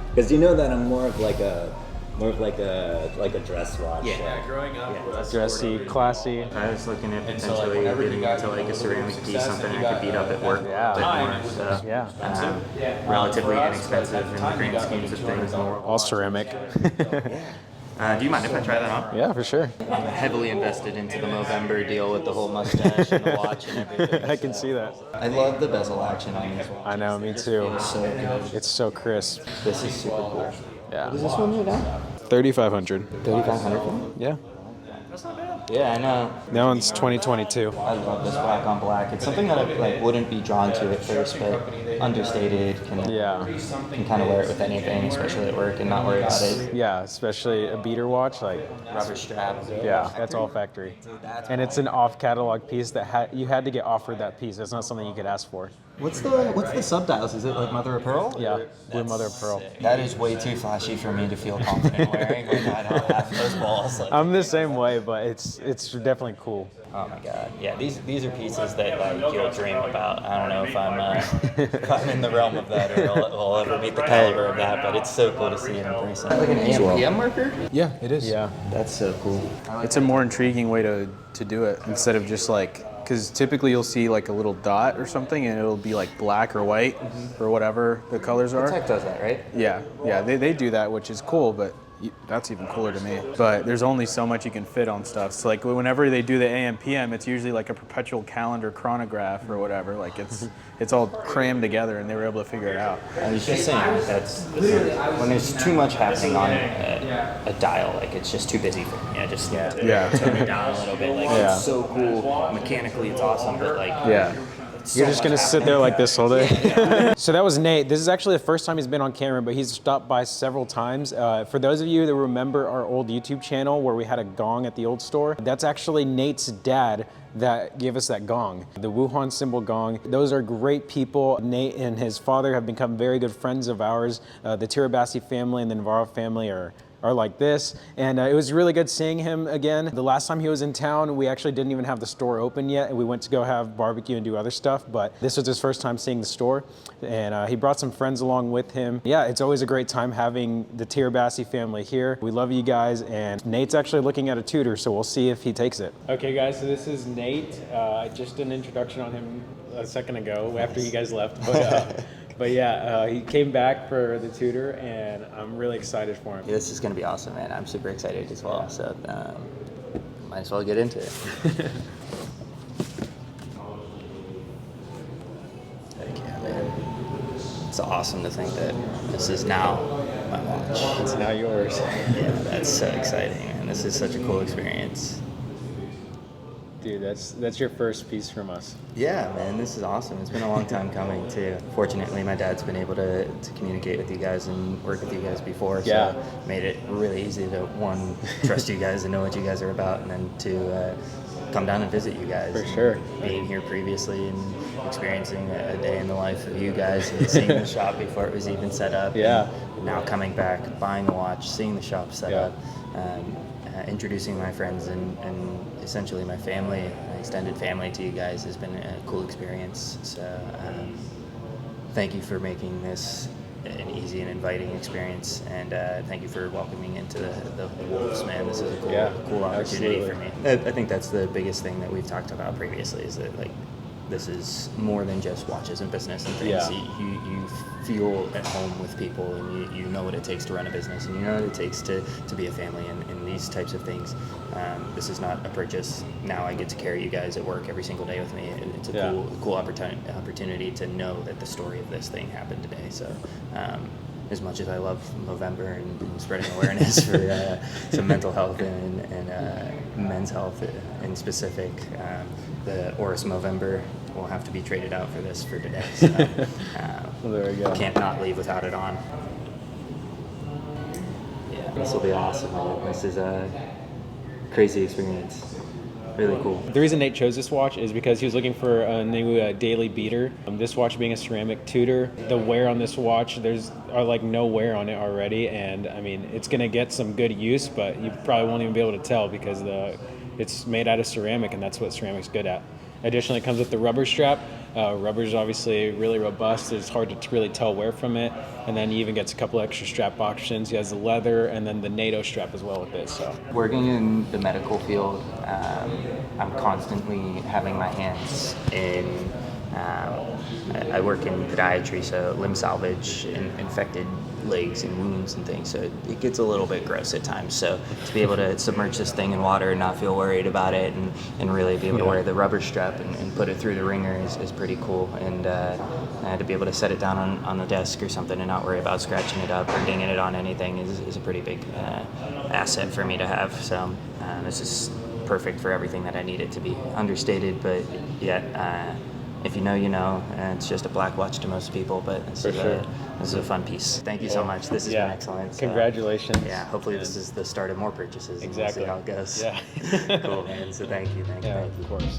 Because you know that I'm more of like a dress watch. Yeah, growing up, dressy, classy. I was looking at potentially getting into like a ceramic piece, something I could beat up at work a bit more. So, relatively inexpensive in the grand schemes of things. All ceramic. Do you mind if I try that on? Yeah, for sure. I'm heavily invested into the Movember deal with the whole mustache and the watch and everything. I can see that. I love the bezel action on these watches. I know, me too. It's so good. It's so crisp. This is super cool. Yeah. What is this one right now? 3,500. 3,500? Yeah. That's not bad. Yeah, I know. That one's 2022. I love this black on black. It's something that I like wouldn't be drawn to at first, but understated can kind of wear it with anything, especially at work, and not worry about it. Yeah, especially a beater watch, like Rubber strap. yeah, that's all factory. And it's an off-catalog piece that you had to get offered that piece. That's not something you could ask for. What's the subdials? Is it like mother of pearl? Yeah, blue mother of pearl. That is way too flashy for me to feel confident wearing. Like, I don't have those balls. Like, I'm the same way, but it's definitely cool. oh my god, yeah. These are pieces that like you'll dream about. I don't know if I'm in the realm of that or I'll ever meet the caliber of that, but it's so cool to see it in person. Like an AM/PM marker? Yeah, it is. Yeah, That's so cool. It's a more intriguing way to do it instead of just like, because typically you'll see like a little dot or something and it'll be like black or white or whatever the colors are. Patek does that, right? Yeah, they do that, which is cool, but that's even cooler to me. But there's only so much you can fit on stuff. So like whenever they do the AM/PM, it's usually like a perpetual calendar chronograph or whatever. Like it's all crammed together, and they were able to figure it out. I was just saying that's when there's too much happening on a dial, like it's just too busy for me. I just need to tone it down a little bit. Like it's so cool mechanically, it's awesome, but like You're just gonna sit there like this all day. So that was Nate. This is actually the first time he's been on camera, but he's stopped by several times. For those of you that remember our old YouTube channel where we had a gong at the old store, that's actually Nate's dad that gave us that gong, the Wuhan symbol gong. Those are great people. Nate and his father have become very good friends of ours. The Tirabassi family and the Navarro family are like this, and it was really good seeing him again. The last time he was in town, we actually didn't even have the store open yet, and we went to go have barbecue and do other stuff, but this was his first time seeing the store, and he brought some friends along with him. Yeah, it's always a great time having the Tirabassi family here. We love you guys, and Nate's actually looking at a Tudor, so we'll see if he takes it. Okay guys, so this is Nate. I just did an introduction on him a second ago after you guys left, but but yeah, he came back for the Tudor, and I'm really excited for him. Yeah, this is going to be awesome, man. I'm super excited as well, so might as well get into it. Heck yeah, man. It's awesome to think that this is now my watch. It's now yours. Yeah, that's so exciting, man. This is such a cool experience. Dude, that's your first piece from us. Yeah, man, this is awesome. It's been a long time coming, too. Fortunately, my dad's been able to communicate with you guys and work with you guys before, so made it really easy to, one, trust you guys and know what you guys are about, and then two, come down and visit you guys. For sure. Being here previously and experiencing a day in the life of you guys and seeing the shop before it was even set up. Yeah. And now coming back, buying the watch, seeing the shop set up. Introducing my friends and essentially my family, my extended family to you guys has been a cool experience. So thank you for making this an easy and inviting experience, and thank you for welcoming into the Wolves, man. This is a cool opportunity for me. I think that's the biggest thing that we've talked about previously, is that like this is more than just watches and business and things. Yeah. You feel at home with people, and you know what it takes to run a business, and you know what it takes to be a family, and these types of things. This is not a purchase. Now I get to carry you guys at work every single day with me. It's a cool opportunity to know that the story of this thing happened today. So as much as I love Movember and spreading awareness for some mental health and men's health in specific, the Oris Movember will have to be traded out for this for today. So, Well, there we go. Can't not leave without it on. Yeah, this will be awesome, man. This is a crazy experience. Really cool. The reason Nate chose this watch is because he was looking for a new daily beater. This watch being a ceramic Tudor, the wear on this watch, there's like no wear on it already, and I mean it's gonna get some good use, but you probably won't even be able to tell because it's made out of ceramic, and that's what ceramic's good at. Additionally, it comes with the rubber strap. Rubber's obviously really robust. It's hard to really tell wear from it. And then he even gets a couple extra strap options. He has the leather and then the NATO strap as well with it. So working in the medical field, I'm constantly having my hands in. I work in podiatry, so limb salvage, infected legs and wounds and things, so it gets a little bit gross at times. So to be able to submerge this thing in water and not feel worried about it, and really be able to wear the rubber strap and put it through the ringer is pretty cool. And to be able to set it down on the desk or something and not worry about scratching it up or dinging it on anything is a pretty big asset for me to have. So this is perfect for everything that I need it to be. Understated, but yet if you know, you know. And it's just a black watch to most people, but this is a fun piece. Thank you so much. This has been excellent. Congratulations. Yeah, hopefully this is the start of more purchases. Exactly. And we'll see how it goes. Yeah. Cool, man. So thank you. Thank you. Of course.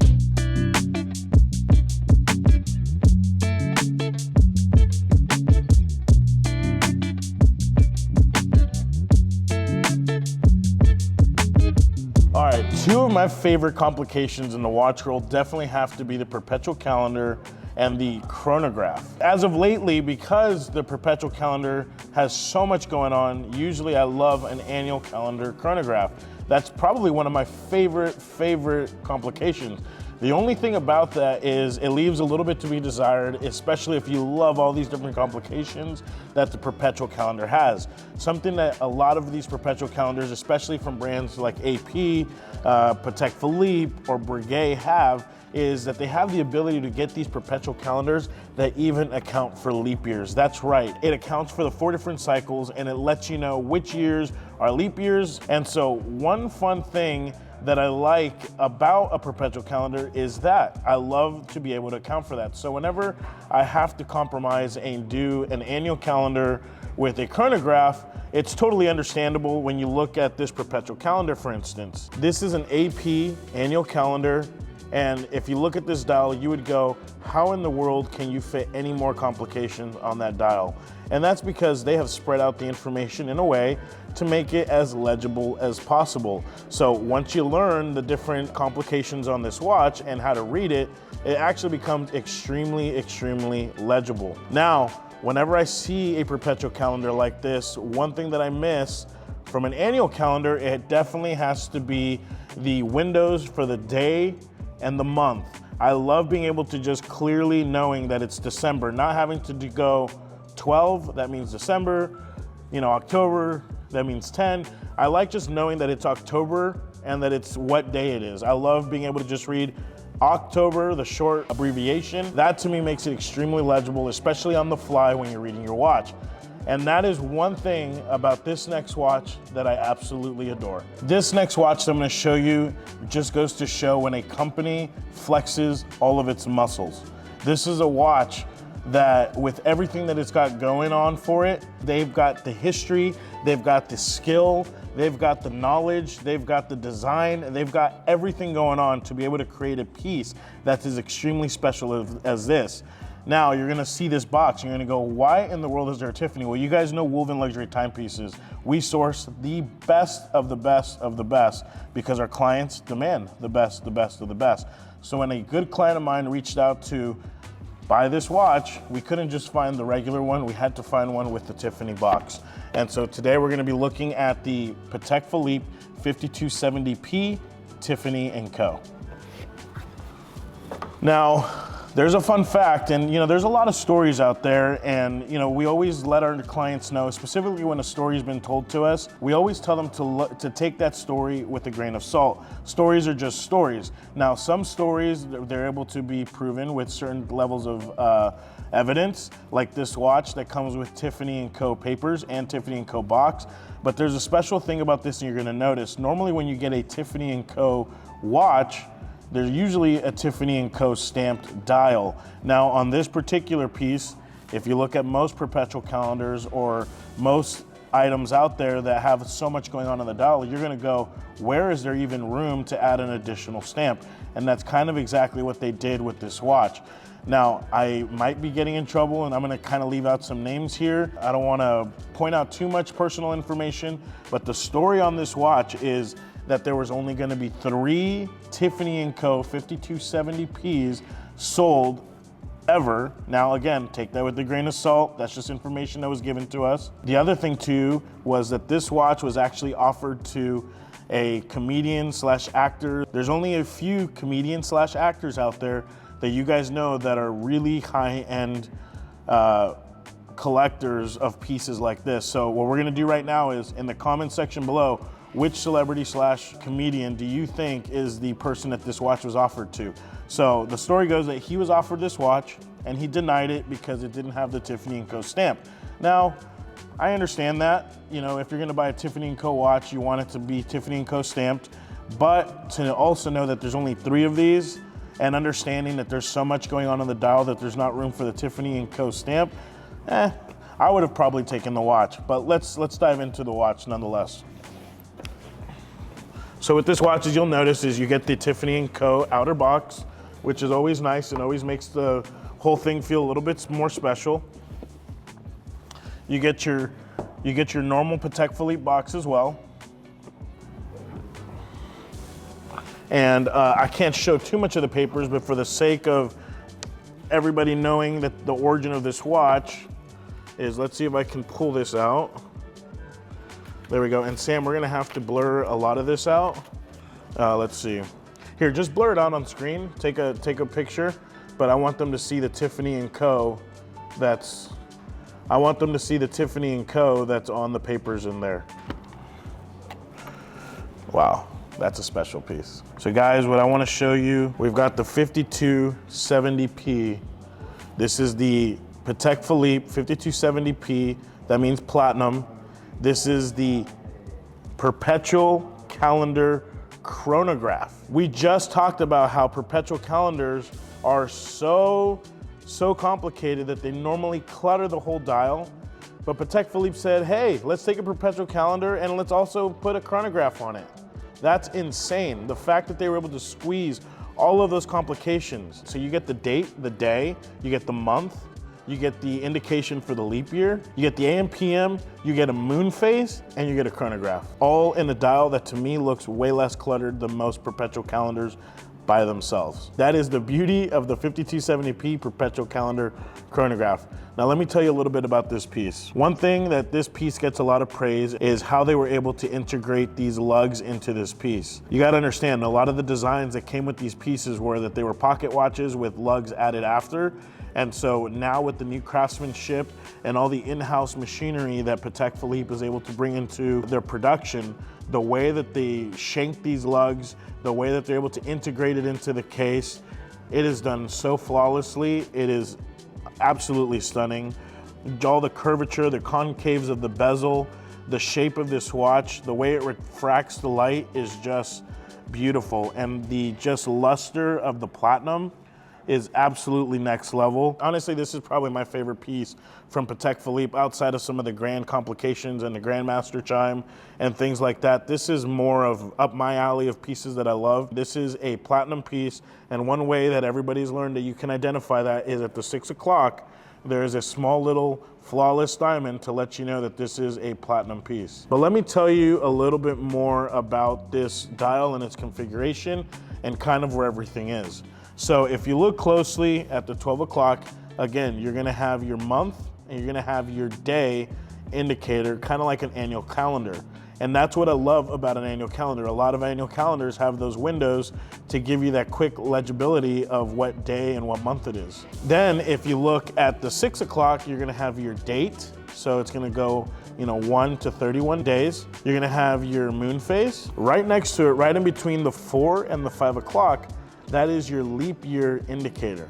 All right, two of my favorite complications in the watch world definitely have to be the perpetual calendar and the chronograph. As of lately, because the perpetual calendar has so much going on, usually I love an annual calendar chronograph. That's probably one of my favorite complications. The only thing about that is it leaves a little bit to be desired, especially if you love all these different complications that the perpetual calendar has. Something that a lot of these perpetual calendars, especially from brands like AP, Patek Philippe, or Breguet have, is that they have the ability to get these perpetual calendars that even account for leap years. That's right, it accounts for the 4 different cycles and it lets you know which years are leap years. And so one fun thing that I like about a perpetual calendar is that I love to be able to account for that. So whenever I have to compromise and do an annual calendar with a chronograph, it's totally understandable when you look at this perpetual calendar, for instance. This is an AP annual calendar, and if you look at this dial, you would go, how in the world can you fit any more complications on that dial? And that's because they have spread out the information in a way to make it as legible as possible. So once you learn the different complications on this watch and how to read it, it actually becomes extremely legible. Now, whenever I see a perpetual calendar like this, one thing that I miss from an annual calendar, it definitely has to be the windows for the day and the month. I love being able to just clearly knowing that it's December, not having to go 12, that means December, October, that means 10. I like just knowing that it's October and that it's what day it is. I love being able to just read October, the short abbreviation. That to me makes it extremely legible, especially on the fly when you're reading your watch. And that is one thing about this next watch that I absolutely adore. This next watch that I'm gonna show you just goes to show when a company flexes all of its muscles. This is a watch that with everything that it's got going on for it, they've got the history, they've got the skill, they've got the knowledge, they've got the design, and they've got everything going on to be able to create a piece that is extremely special as this. Now, you're gonna see this box, you're gonna go, why in the world is there a Tiffany? Well, you guys know WOLVYN luxury timepieces. We source the best of the best of the best because our clients demand the best of the best. So when a good client of mine reached out to buy this watch, we couldn't just find the regular one, we had to find one with the Tiffany box. And so today we're gonna be looking at the Patek Philippe 5270P Tiffany & Co. Now, there's a fun fact, and there's a lot of stories out there, and we always let our clients know, specifically when a story's been told to us, we always tell them to take that story with a grain of salt. Stories are just stories. Now, some stories, they're able to be proven with certain levels of evidence, like this watch that comes with Tiffany & Co. papers and Tiffany & Co. box. But there's a special thing about this, and you're gonna notice. Normally when you get a Tiffany & Co. watch, there's usually a Tiffany & Co. stamped dial. Now on this particular piece, if you look at most perpetual calendars or most items out there that have so much going on the dial, you're gonna go, where is there even room to add an additional stamp? And that's kind of exactly what they did with this watch. Now, I might be getting in trouble and I'm gonna kind of leave out some names here. I don't wanna point out too much personal information, but the story on this watch is that there was only gonna be 3 Tiffany & Co. 5270Ps sold ever. Now again, take that with a grain of salt. That's just information that was given to us. The other thing too was that this watch was actually offered to a comedian slash actor. There's only a few comedian slash actors out there that you guys know that are really high-end collectors of pieces like this. So what we're gonna do right now is, in the comment section below, which celebrity slash comedian do you think is the person that this watch was offered to? So the story goes that he was offered this watch and he denied it because it didn't have the Tiffany & Co. stamp. Now, I understand that. You know, if you're gonna buy a Tiffany & Co. watch, you want it to be Tiffany & Co. stamped, but to also know that there's only 3 of these and understanding that there's so much going on the dial that there's not room for the Tiffany & Co. stamp, I would have probably taken the watch, but let's dive into the watch nonetheless. So with this watch, as you'll notice, is you get the Tiffany & Co. outer box, which is always nice and always makes the whole thing feel a little bit more special. You get your normal Patek Philippe box as well. And I can't show too much of the papers, but for the sake of everybody knowing that the origin of this watch is, let's see if I can pull this out. There we go. And Sam, we're gonna have to blur a lot of this out. Let's see. Here, just blur it out on screen. Take a picture, but I want them to see the Tiffany & Co. I want them to see the Tiffany & Co. that's on the papers in there. Wow, that's a special piece. So guys, what I want to show you, we've got the 5270p. This is the Patek Philippe 5270p. That means platinum. This is the perpetual calendar chronograph. We just talked about how perpetual calendars are so complicated that they normally clutter the whole dial. But Patek Philippe said, hey, let's take a perpetual calendar and let's also put a chronograph on it. That's insane. The fact that they were able to squeeze all of those complications. So you get the date, the day, you get the month, you get the indication for the leap year, you get the AM, PM, you get a moon phase, and you get a chronograph. All in a dial that to me looks way less cluttered than most perpetual calendars by themselves. That is the beauty of the 5270p perpetual calendar chronograph. Now let me tell you a little bit about this piece. One thing that this piece gets a lot of praise is how they were able to integrate these lugs into this piece. You gotta understand, a lot of the designs that came with these pieces were that they were pocket watches with lugs added after. And so now with the new craftsmanship and all the in-house machinery that Patek Philippe is able to bring into their production, the way that they shank these lugs, the way that they're able to integrate it into the case, it is done so flawlessly. It is absolutely stunning. All the curvature, the concaves of the bezel, the shape of this watch, the way it refracts the light is just beautiful. And the just luster of the platinum is absolutely next level. Honestly, this is probably my favorite piece from Patek Philippe outside of some of the grand complications and the Grandmaster chime and things like that. This is more of up my alley of pieces that I love. This is a platinum piece, and one way that everybody's learned that you can identify that is at the 6 o'clock, there is a small little flawless diamond to let you know that this is a platinum piece. But let me tell you a little bit more about this dial and its configuration and kind of where everything is. So if you look closely at the 12 o'clock, again, you're gonna have your month and you're gonna have your day indicator, kind of like an annual calendar. And that's what I love about an annual calendar. A lot of annual calendars have those windows to give you that quick legibility of what day and what month it is. Then if you look at the 6 o'clock, you're gonna have your date. So it's gonna go 1 to 31 days. You're gonna have your moon phase. Right next to it, right in between the 4 and the 5 o'clock, that is your leap year indicator.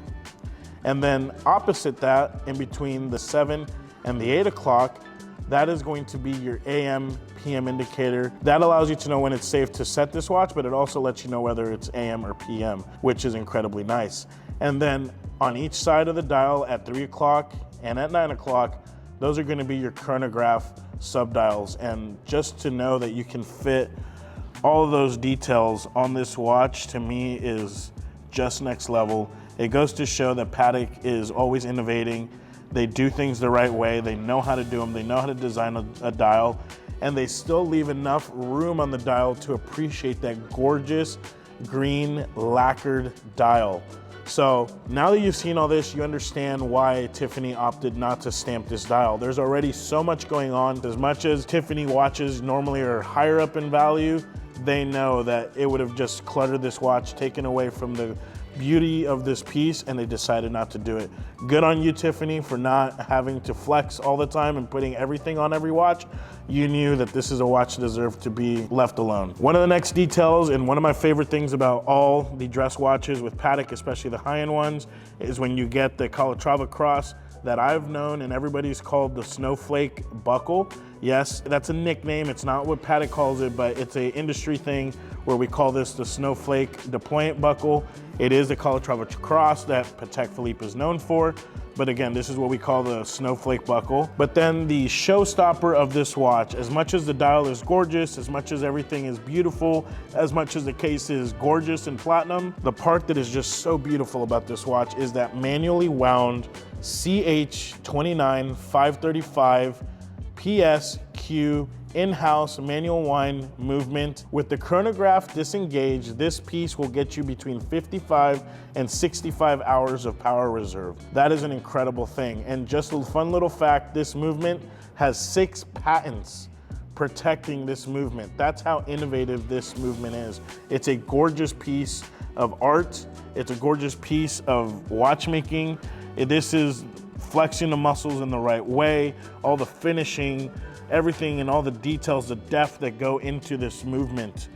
And then opposite that, in between the 7 and the 8 o'clock, that is going to be your AM, PM indicator. That allows you to know when it's safe to set this watch, but it also lets you know whether it's AM or PM, which is incredibly nice. And then on each side of the dial at 3 o'clock and at 9 o'clock, those are gonna be your chronograph subdials. And just to know that you can fit all of those details on this watch, to me, is just next level. It goes to show that Patek is always innovating. They do things the right way. They know how to do them. They know how to design a dial, and they still leave enough room on the dial to appreciate that gorgeous green lacquered dial. So now that you've seen all this, you understand why Tiffany opted not to stamp this dial. There's already so much going on. As much as Tiffany watches normally are higher up in value, they know that it would have just cluttered this watch, taken away from the beauty of this piece, and they decided not to do it. Good on you, Tiffany, for not having to flex all the time and putting everything on every watch. You knew that this is a watch that deserved to be left alone. One of the next details, and one of my favorite things about all the dress watches with Patek, especially the high-end ones, is when you get the Calatrava cross that I've known and everybody's called the snowflake buckle. Yes, that's a nickname. It's not what Patek calls it, but it's an industry thing where we call this the snowflake deployant buckle. It is the Calatrava cross that Patek Philippe is known for. But again, this is what we call the snowflake buckle. But then the showstopper of this watch, as much as the dial is gorgeous, as much as everything is beautiful, as much as the case is gorgeous and platinum, the part that is just so beautiful about this watch is that manually wound CH29535 PSQ in-house manual wind movement. With the chronograph disengaged, this piece will get you between 55 and 65 hours of power reserve. That is an incredible thing. And just a fun little fact, this movement has 6 patents protecting this movement. That's how innovative this movement is. It's a gorgeous piece of art. It's a gorgeous piece of watchmaking. This is flexing the muscles in the right way, all the finishing, everything and all the details, the depth that go into this movement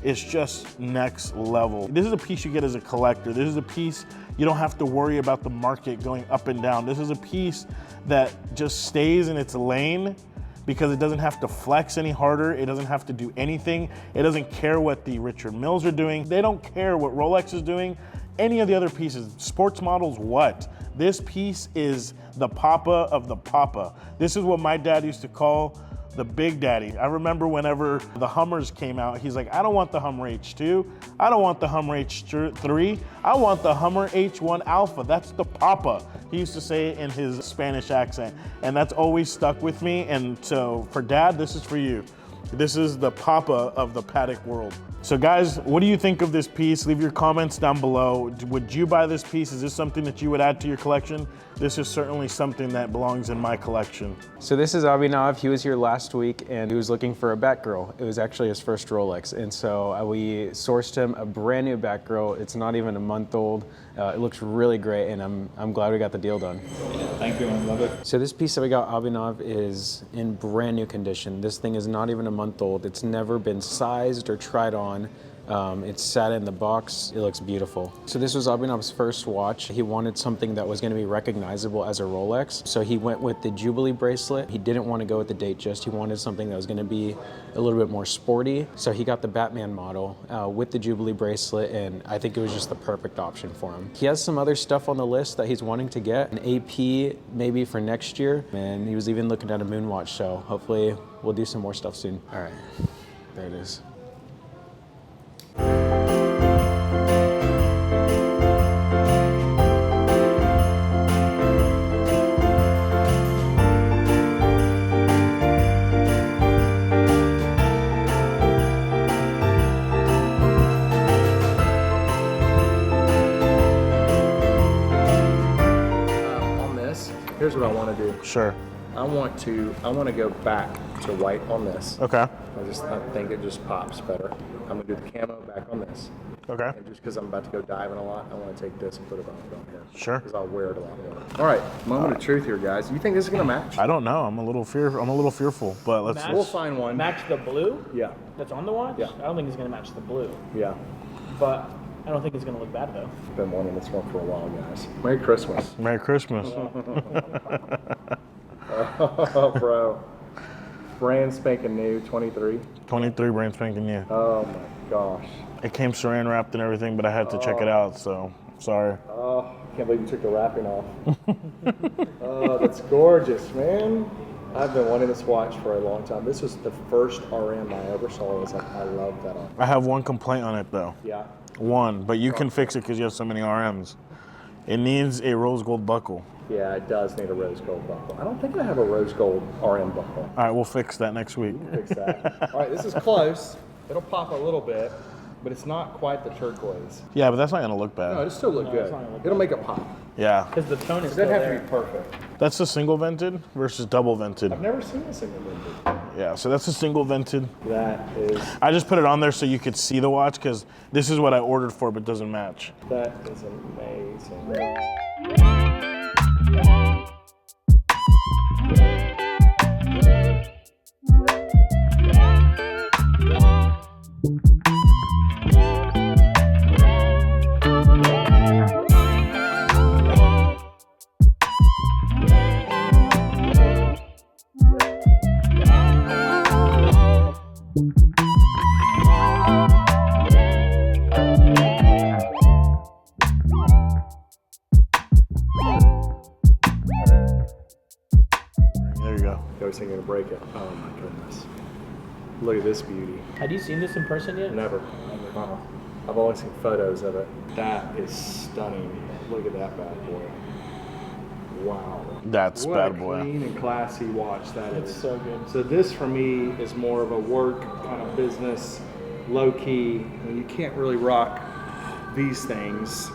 is just next level. This is a piece you get as a collector. This is a piece you don't have to worry about the market going up and down. This is a piece that just stays in its lane because it doesn't have to flex any harder. It doesn't have to do anything. It doesn't care what the Richard Milles are doing. They don't care what Rolex is doing. Any of the other pieces, sports models, what? This piece is the papa of the papa. This is what my dad used to call the big daddy. I remember whenever the Hummers came out, he's like, I don't want the Hummer H2. I don't want the Hummer H3. I want the Hummer H1 Alpha. That's the papa. He used to say it in his Spanish accent. And that's always stuck with me. And so for Dad, this is for you. This is the papa of the Patek world. So guys, what do you think of this piece? Leave your comments down below. Would you buy this piece? Is this something that you would add to your collection? This is certainly something that belongs in my collection. So this is Abhinav. He was here last week and he was looking for a Batgirl. It was actually his first Rolex. And so we sourced him a brand new Batgirl. It's not even a month old. It looks really great and I'm glad we got the deal done. Yeah, thank you, I love it. So this piece that we got Abhinav is in brand new condition. This thing is not even a month old. It's never been sized or tried on. It's sat in the box. It looks beautiful. So this was Abhinav's first watch. He wanted something that was going to be recognizable as a Rolex. So he went with the Jubilee bracelet. He didn't want to go with the Datejust. He wanted something that was going to be a little bit more sporty. So he got the Batman model with the Jubilee bracelet, and I think it was just the perfect option for him. He has some other stuff on the list that he's wanting to get, an AP maybe for next year, and he was even looking at a moon watch. So hopefully we'll do some more stuff soon. All right, there it is. Here's what I want to do. Sure. I want to go back to white on this. Okay. I think it just pops better. I'm gonna do the camo back on this. Okay. And just because I'm about to go diving a lot, I want to take this and put it on here. Sure. Because I'll wear it a lot more. All right, moment of truth here, guys. You think this is gonna match? I don't know. I'm a little fearful, but let's. We'll find one. Match the blue? Yeah. That's on the watch? Yeah. I don't think it's going to match the blue. Yeah. But I don't think it's going to look bad, though. Been wanting this one for a while, guys. Merry Christmas. Merry Christmas. Oh, bro. Brand spanking new, 23. 23 brand spanking new. Oh my gosh. It came saran wrapped and everything, but I had to check it out, so sorry. Oh, can't believe you took the wrapping off. Oh, that's gorgeous, man. I've been wanting this watch for a long time. This was the first RM I ever saw. I was like, I love that on. I have one complaint on it though. Yeah. One, but you can fix it because you have so many RMs. It needs a rose gold buckle. Yeah, it does need a rose gold buckle. I don't think I have a rose gold RM buckle. All right, we'll fix that next week. Fix that. All right, this is close. It'll pop a little bit, but it's not quite the turquoise. Yeah, but that's not gonna look No, bad. it'll still look good. it's not gonna look It'll make it pop. Yeah, Because the tone is It still doesn't have to there. be perfect. that's the single vented versus double vented. I've never seen a single vintage. Yeah, so that's a single vented. That is I just put it on there so you could see the watch because this is what I ordered for, but doesn't match. that is amazing. There you go. I was thinking to break it. Oh my goodness. Look at this beauty. Had you seen this in person yet? Never. I've only seen photos of it. That is stunning. Look at that bad boy. Wow. That's What bad a boy. clean and classy watch that It's is. so good. So this for me is more of a work kind of business, low key. I mean, you can't really rock these things,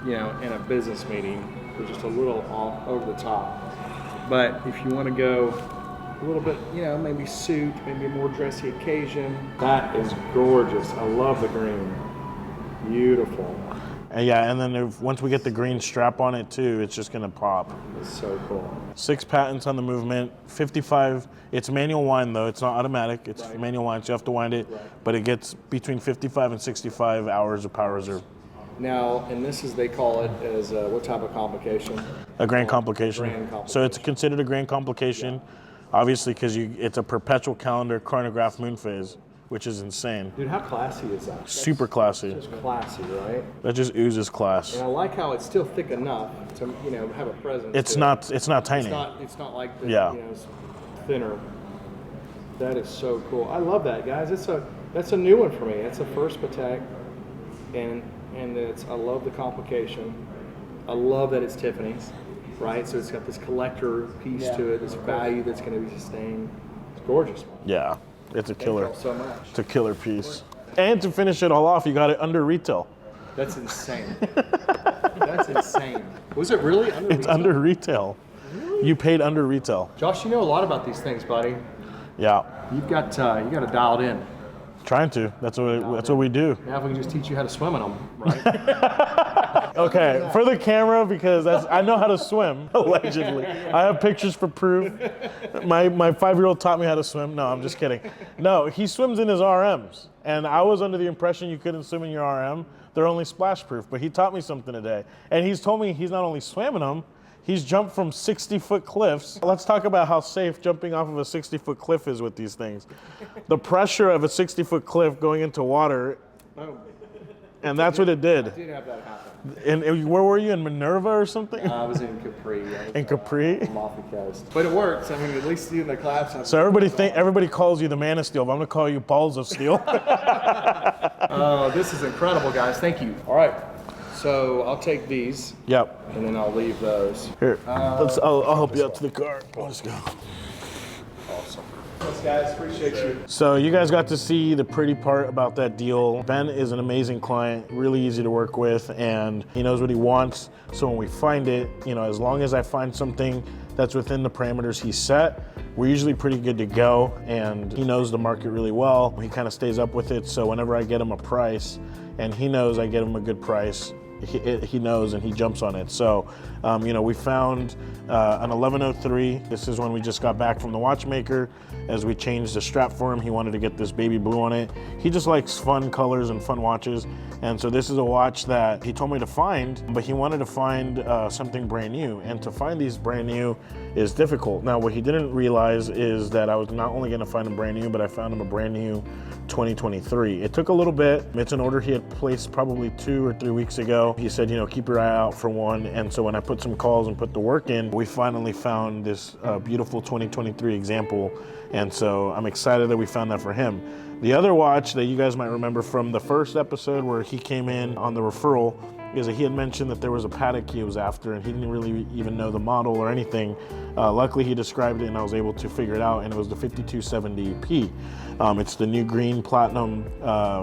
you know, in a business meeting. They're just a little off over the top. But if you want to go a little bit, you know, maybe suit, maybe a more dressy occasion. That is gorgeous. I love the green. Beautiful. And yeah, and then once we get the green strap on it too, it's just gonna pop. It's so cool. 6 patents on the movement, 55. It's manual wind though. It's not automatic. It's Right. manual wind, so you have to wind it. But it gets between 55 and 65 hours of power reserve. Now, and this is, they call it as what type of complication? A grand complication. Grand complication. So it's considered a grand complication, obviously, because it's a perpetual calendar chronograph moon phase, which is insane. Dude, how classy is that? Super classy. That's just classy, right? That just oozes class. And I like how it's still thick enough to, you know, have a presence. It's to it. not. It's not tiny. It's not like the, Yeah. you know, it's thinner. That is so cool. I love that, guys. That's a new one for me. It's a first Patek, and I love the complication. I love that it's Tiffany's, right? So it's got this collector piece to it, this value that's going to be sustained. It's gorgeous, man. Yeah, it's a Thank killer. y'all so much. It's a killer piece. And to finish it all off, you got it under retail. That's insane. That's insane. Was it really under It's retail? under retail. You paid under retail. Josh, you know a lot about these things, buddy. Yeah, You got it dialed in. trying to. That's what we do. Now if we can just teach you how to swim in them, right? Okay, for the camera, because I know how to swim, allegedly. I have pictures for proof. My 5-year-old taught me how to swim. No, I'm just kidding. No, he swims in his RMs. And I was under the impression you couldn't swim in your RM. They're only splash proof, but he taught me something today. And he's told me he's not only swam in them, he's jumped from 60-foot cliffs. Let's talk about how safe jumping off of a 60-foot cliff is with these things. The pressure of a 60-foot cliff going into water, and that's what it did. I did have that happen. And where were you, in Minerva or something? I was in Capri. In Capri? Amalfi Coast. But it works. I mean, at least doing the claps. So everybody calls you the Man of Steel, but I'm gonna call you Balls of Steel. Oh, this is incredible, guys. Thank you. All right. So I'll take these, Yep. and then I'll leave those. Here, I'll help you out to the car. Let's go. Awesome. Thanks, guys. Appreciate you. So you guys got to see the pretty part about that deal. Ben is an amazing client, really easy to work with, and he knows what he wants. So when we find it, you know, as long as I find something that's within the parameters he set, we're usually pretty good to go, and he knows the market really well. He kind of stays up with it, so whenever I get him a price, and he knows I get him a good price, he knows and he jumps on it. So, you know, we found an 1103. This is when we just got back from the watchmaker. As we changed the strap for him, he wanted to get this baby blue on it. He just likes fun colors and fun watches. And so this is a watch that he told me to find, but he wanted to find something brand new. And to find these brand new is difficult. Now, what he didn't realize is that I was not only gonna find him brand new, but I found him a brand new 2023. It took a little bit. It's an order he had placed probably 2 or 3 weeks ago. He said, you know, keep your eye out for one. And so when I put some calls and put the work in, we finally found this beautiful 2023 example. And so I'm excited that we found that for him. The other watch that you guys might remember from the first episode where he came in on the referral because he had mentioned that there was a Patek he was after, and he didn't really even know the model or anything. Luckily, he described it, and I was able to figure it out, and it was the 5270P. It's the new green platinum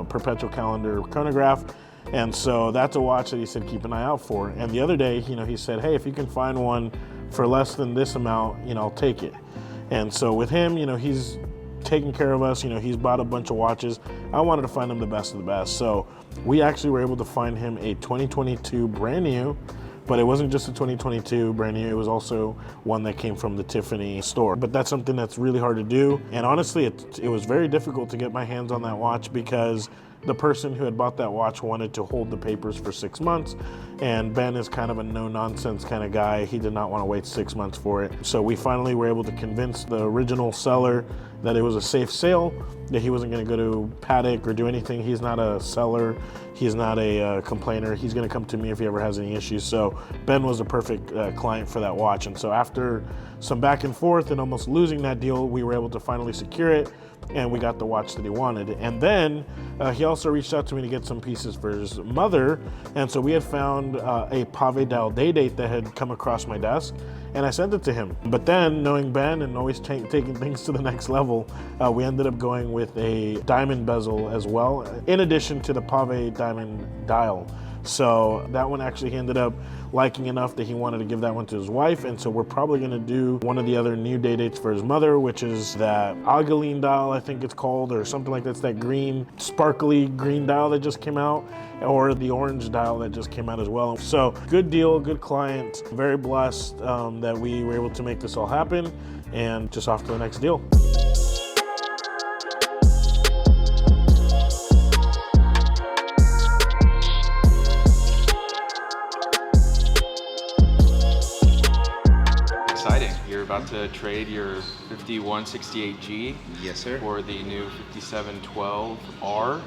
perpetual calendar chronograph. And so that's a watch that he said keep an eye out for. And the other day, he said, hey, if you can find one for less than this amount, I'll take it. And so with him, he's taking care of us. He's bought a bunch of watches. I wanted to find him the best of the best. So we actually were able to find him a 2022 brand new, but it wasn't just a 2022 brand new, it was also one that came from the Tiffany store. But that's something that's really hard to do. And honestly, it was very difficult to get my hands on that watch because the person who had bought that watch wanted to hold the papers for 6 months, and Ben is kind of a no-nonsense kind of guy. He did not want to wait 6 months for it. So we finally were able to convince the original seller that it was a safe sale, that he wasn't going to go to Patek or do anything. He's not a seller. He's not a complainer. He's going to come to me if he ever has any issues. So Ben was a perfect client for that watch. And so after some back and forth and almost losing that deal, we were able to finally secure it, and we got the watch that he wanted. And then he also reached out to me to get some pieces for his mother. And so we had found a Pave dial day date that had come across my desk, and I sent it to him. But then, knowing Ben and always taking things to the next level, we ended up going with a diamond bezel as well, in addition to the Pave diamond dial. So that one actually he ended up liking enough that he wanted to give that one to his wife. And so we're probably gonna do one of the other new day dates for his mother, which is that Agaline dial, I think it's called, or something like that. It's that green, sparkly green dial that just came out, or the orange dial that just came out as well. So good deal, good client, very blessed that we were able to make this all happen, and just off to the next deal. About to trade your 5168G yes, sir, for the new 5712R.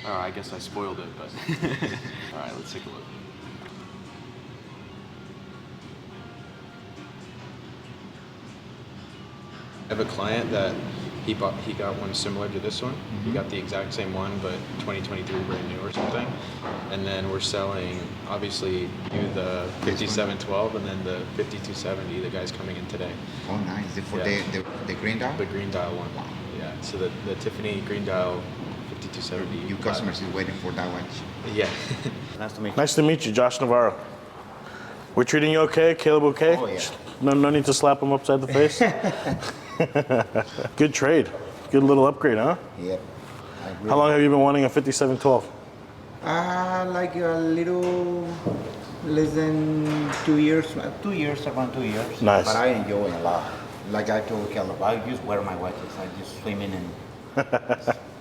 I guess I spoiled it, but all right, let's take a look. I have a client that he got one similar to this one. He got the exact same one, but 2023 brand new or something. And then we're selling, obviously, you the 5712 and then the 5270. The guy's coming in today. Oh, nice. For the green dial? The green dial one. Wow. Yeah. So the Tiffany green dial 5270. Your customers is waiting for that one. Yeah. Nice to meet you. Nice to meet you, Josh Navarro. We're treating you okay? Caleb okay? Oh, yeah. No need to slap him upside the face? Good trade. Good little upgrade, huh? Yep. How long have you been wanting a 5712? Like a little less than 2 years. 2 years, around 2 years. Nice. But I enjoy it a lot. Like I told Caleb, I just wear my watches. I just swim in and...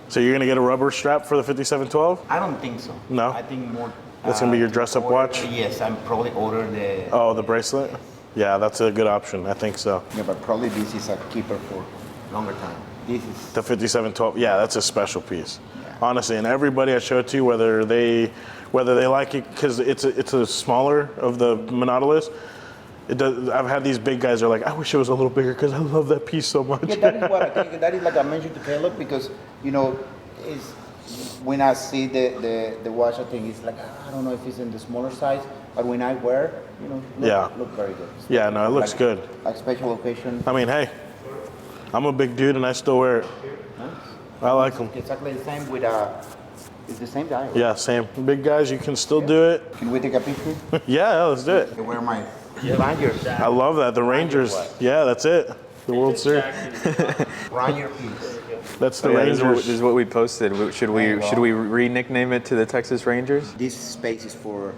So you're gonna get a rubber strap for the 5712? I don't think so. No? I think more... That's gonna be your dress-up watch? Yes, I'm probably order the... Oh, the bracelet? Yeah, that's a good option. I think so. Yeah, but probably this is a keeper for longer time. This is... The 5712, yeah, that's a special piece. Yeah. Honestly, and everybody I show it to, whether they like it, because it's a smaller of the Nautilus. It does. I've had these big guys are like, I wish it was a little bigger because I love that piece so much. Yeah, that is what I think. That is like I mentioned to Caleb because it's when I see the watch, I think it's like I don't know if it's in the smaller size, but when I wear, look very good. Yeah, no, it looks good. Like special occasion. I mean, hey, I'm a big dude and I still wear it. Nice. I like them. Exactly the same with it's the same dial. Yeah, same. Big guys, you can still do it. Can we take a picture? Yeah, let's do it. I wear my Rangers. I love that. The Rangers. Yeah, that's it. The World Series. Ranger piece. That's the This Rangers. is what we posted. Should we re-nickname it to the Texas Rangers? This space is for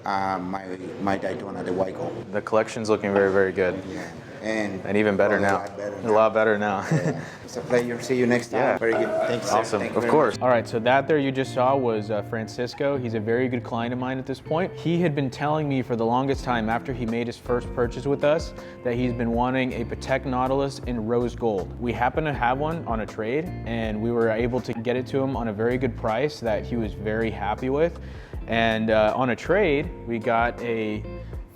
my Daytona, the white gold. The collection's looking very, very good. Yeah. And even better now. A lot better now. Yeah. It's a pleasure. See you next time. Yeah. Very good. Thanks, sir. Awesome, Thank you of very course. much. All right, so that there you just saw was Francisco. He's a very good client of mine at this point. He had been telling me for the longest time after he made his first purchase with us that he's been wanting a Patek Nautilus in rose gold. We happen to have one on a trade and we were able to get it to him on a very good price that he was very happy with. And on a trade, we got a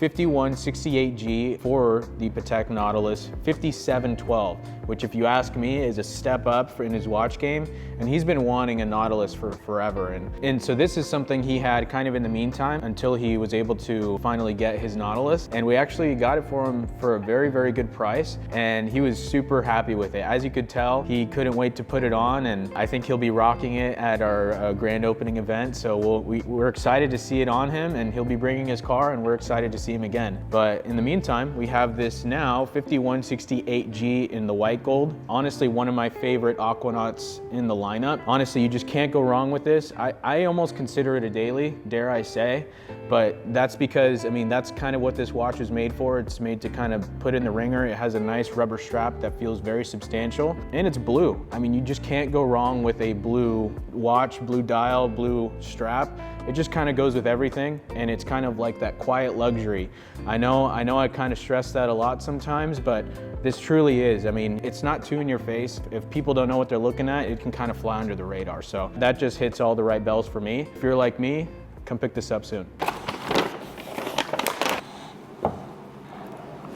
5168G for the Patek Nautilus 5712, which if you ask me is a step up in his watch game, and he's been wanting a Nautilus for forever. And so this is something he had kind of in the meantime until he was able to finally get his Nautilus, and we actually got it for him for a very, very good price, and he was super happy with it. As you could tell, he couldn't wait to put it on, and I think he'll be rocking it at our grand opening event, so we're excited to see it on him, and he'll be bringing his car, and we're excited to see him again. But in the meantime, we have this now 5168G in the white gold. Honestly, one of my favorite Aquanauts in the lineup. Honestly, you just can't go wrong with this. I almost consider it a daily, dare I say, but that's because, I mean, that's kind of what this watch is made for. It's made to kind of put in the ringer. It has a nice rubber strap that feels very substantial, and it's blue. I mean, you just can't go wrong with a blue watch, blue dial, blue strap. It just kind of goes with everything, and it's kind of like that quiet luxury. I know I kind of stress that a lot sometimes, but this truly is. I mean, it's not too in your face. If people don't know what they're looking at, it can kind of fly under the radar. So that just hits all the right bells for me. If you're like me, come pick this up soon.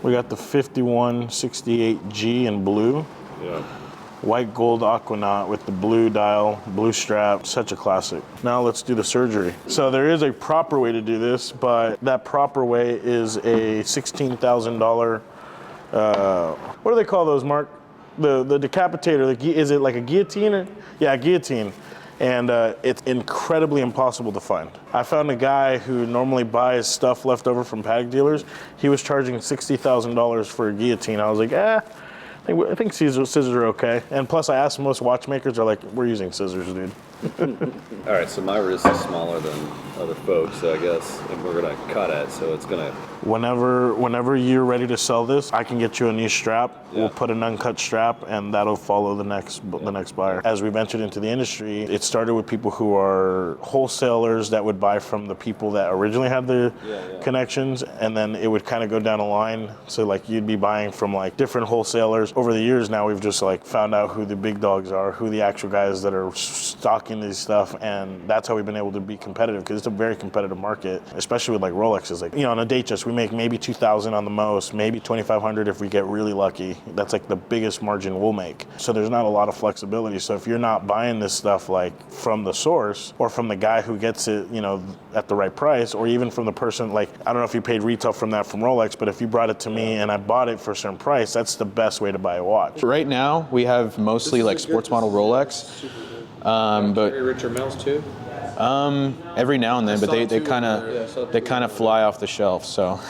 We got the 5168G in blue. Yeah. White gold Aquanaut with the blue dial, blue strap, such a classic. Now let's do the surgery. So there is a proper way to do this, but that proper way is a $16,000, what do they call those, Mark? The decapitator, is it like a guillotine? Yeah, guillotine. And it's incredibly impossible to find. I found a guy who normally buys stuff left over from Patek dealers. He was charging $60,000 for a guillotine. I was like, I think scissors are okay. And plus I asked most watchmakers are like, we're using scissors, dude. All right, so my wrist is smaller than other folks, so I guess if we're gonna cut it, so it's gonna. Whenever you're ready to sell this, I can get you a new strap. Yeah. We'll put an uncut strap, and that'll follow the next buyer. As we ventured into the industry, it started with people who are wholesalers that would buy from the people that originally had the connections, and then it would kind of go down a line. So like you'd be buying from like different wholesalers. Over the years now, we've just like found out who the big dogs are, who the actual guys that are stocking these stuff, and that's how we've been able to be competitive, because it's a very competitive market, especially with like Rolexes. Like, you know, on a Datejust, we make maybe 2,000 on the most, maybe 2,500 if we get really lucky. That's like the biggest margin we'll make. So there's not a lot of flexibility. So if you're not buying this stuff like from the source or from the guy who gets it, you know, at the right price, or even from the person, like, I don't know if you paid retail from Rolex, but if you brought it to me and I bought it for a certain price, that's the best way to buy a watch. Right now, we have mostly like sports model Rolex. But Richard Mills too? every now and then, but they kind of fly off the shelf. So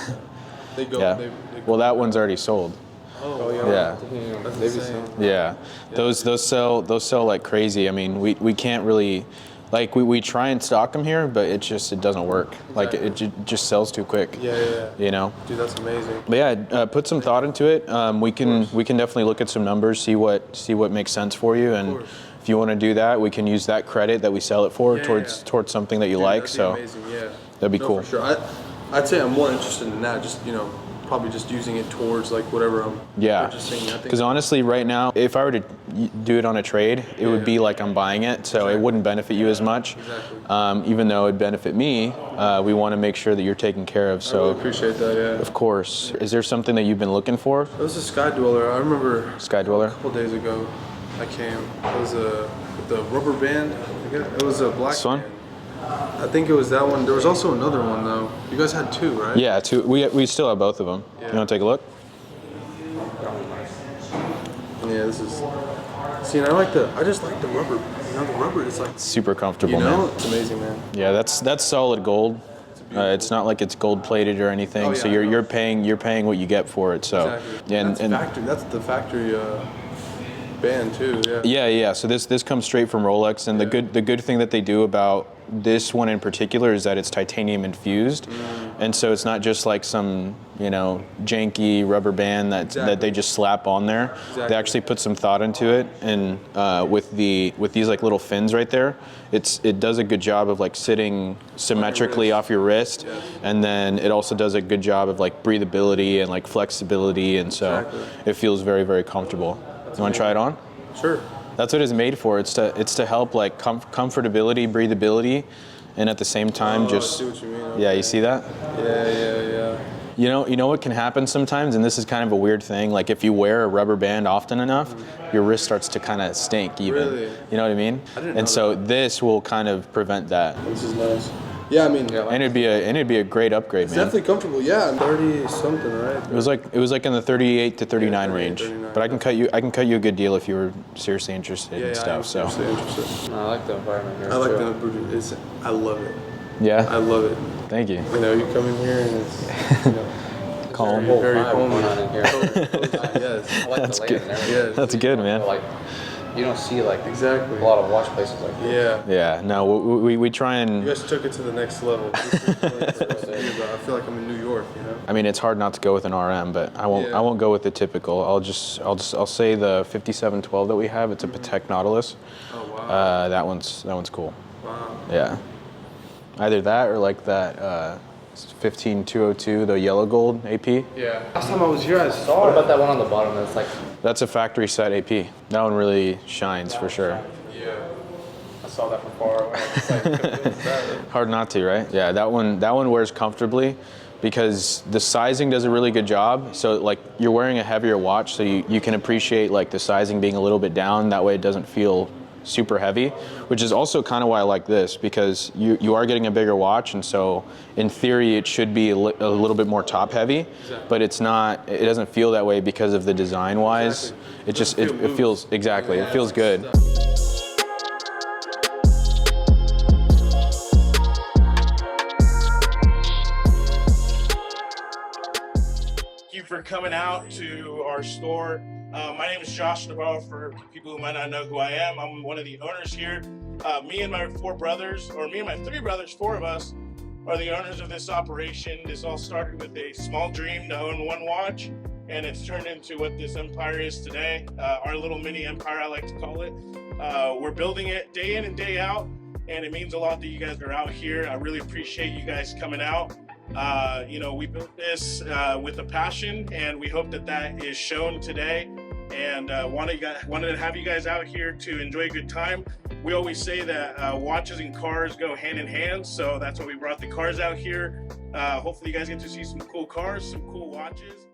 They go. yeah. Well, that one's already sold. Oh Yeah. That's insane. Yeah. Those sell like crazy. I mean, we can't really, like, we try and stock them here, but it doesn't work. Like it just sells too quick. Yeah. You know. Dude, that's amazing. But yeah, put some thought into it. We can definitely look at some numbers, see what makes sense for you, and if you want to do that, we can use that credit that we sell it for towards something that you like. That'd be so amazing. Yeah. that'd be cool. For sure. I'd say I'm more interested in that. Just probably just using it towards like whatever I'm purchasing. Because honestly, right now, if I were to do it on a trade, it would be like I'm buying it, so it wouldn't benefit you as much. Exactly. Even though it'd benefit me, we want to make sure that you're taken care of. So I really appreciate that. Yeah. of course. Is there something that you've been looking for? It was a Sky-Dweller. I remember Sky-Dweller? a couple days ago. I came. It was with the rubber band. It was a black. This one? band. I think it was that one. There was also another one though. You guys had two, right? Yeah, two. We still have both of them. Yeah. You want to take a look? Yeah, this is. See, and I just like the rubber. The rubber is like. Super comfortable, man. It's amazing, man. Yeah, that's solid gold. It's not like it's gold plated or anything. Oh, yeah, so you're paying what you get for it. So Exactly. yeah, That's the factory band too. Yeah. Yeah. So this comes straight from Rolex, and the good thing that they do about this one in particular is that it's titanium infused, and so it's not just like some janky rubber band that they just slap on there. They actually put some thought into it, and with these like little fins right there, it does a good job of like sitting symmetrically off your wrist, and then it also does a good job of like breathability and like flexibility, and so it feels very, very comfortable. You want to try it on? Sure. That's what it's made for. It's to help like comfortability, breathability, and at the same time I see what you mean. Okay. Yeah, you see that? Yeah. You know what can happen sometimes, and this is kind of a weird thing. Like if you wear a rubber band often enough, your wrist starts to kind of stink. Even. Really? You know what I mean? I didn't know and so that. this will kind of prevent that. This is nice. Yeah, I mean, And it'd be a great upgrade, it's man. definitely comfortable. Yeah, 30 something, right? It was like in the 38 to 39 range. 39, But I can cut you a good deal if you were seriously interested and stuff. So seriously interested. I like the environment here. I like too. the I love it. yeah. I love it. Thank you. You know, you come in here and it's, you know, Calm. very Vibe homey. going on in here. Yes. I like That's the good. layout and everything. Yes. That's good, man. Like, you don't see like Exactly. a lot of watch places like this. Yeah. Yeah. No, we try You and. guys took it to the next level. This is I feel like I'm in New York, you know? I mean, it's hard not to go with an RM, but I won't go with the typical. I'll say the 5712 that we have. It's a Patek Nautilus. Oh, wow. That one's cool. Wow. Yeah. Either that or like that 15202, the yellow gold AP. Yeah. Last time I was here, I saw What it. about that one on the bottom that's like, That's a factory set AP. That one really shines for sure. Yeah. I saw that from far away. It's like, Hard not to, right? Yeah, that one wears comfortably because the sizing does a really good job. So like you're wearing a heavier watch, so you can appreciate like the sizing being a little bit down. That way it doesn't feel super heavy, which is also kind of why I like this, because you are getting a bigger watch, and so in theory it should be a little bit more top heavy, but it's not. It doesn't feel that way because of the design wise. It just it feels exactly. It feels good. Thank you for coming out to our store. My name is Josh Navarro, for people who might not know who I am. I'm one of the owners here. Me and my three brothers, four of us, are the owners of this operation. This all started with a small dream to own one watch, and it's turned into what this empire is today. Our little mini empire, I like to call it. We're building it day in and day out, and it means a lot that you guys are out here. I really appreciate you guys coming out. We built this with a passion, and we hope that is shown today. And wanted to have you guys out here to enjoy a good time. We always say that watches and cars go hand in hand, so that's why we brought the cars out here. Hopefully you guys get to see some cool cars, some cool watches.